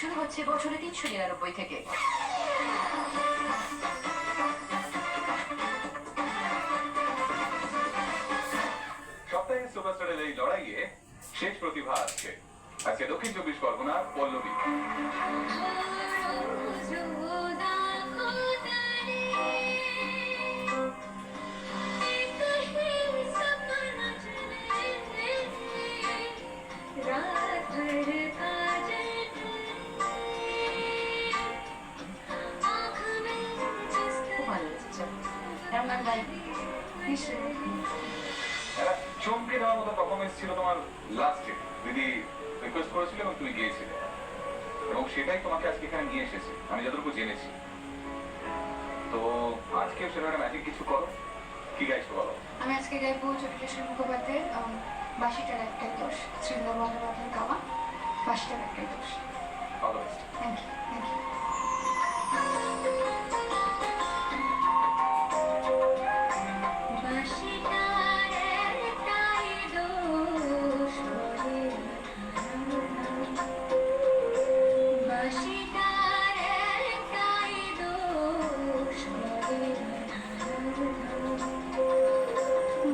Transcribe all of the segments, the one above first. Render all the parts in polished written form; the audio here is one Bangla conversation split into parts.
শুরু হচ্ছে বছরে 399 থেকে। সপ্তাহে সুপারস্টারের এই লড়াইয়ে শেষ প্রতিভা আসছে। আজকে দক্ষিণ 24 পরগনার পল্লবী। চমকে দেওয়ার মতো পারফরমেন্স ছিল তোমার লাস্টে। দিদি রিকোয়েস্ট করেছিল এবং তুমি গিয়েছিলে, এবং সেটাই তোমাকে আজকে এখানে নিয়ে এসেছে আমি যতটুকু জেনেছি। তো আজকেও সেটা একটা ম্যাজিক কিছু করো। কি গাইছো বলো? আমি আজকে গাইবো চট্টগ্রাম মুখোপাধ্যায়ের বাঁশিটার একটাই দোষ, শ্রীন্দর বন্দ্যোপাধ্যায়ের গাওয়া বাঁশিটার একটাই দোষ। All the best. Thank you, thank you.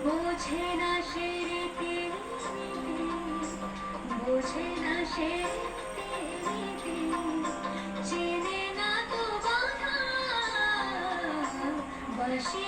বোঝে না সে রীতি, বোঝে না সে রীতি, চেনে না তো বাধা বাঁশি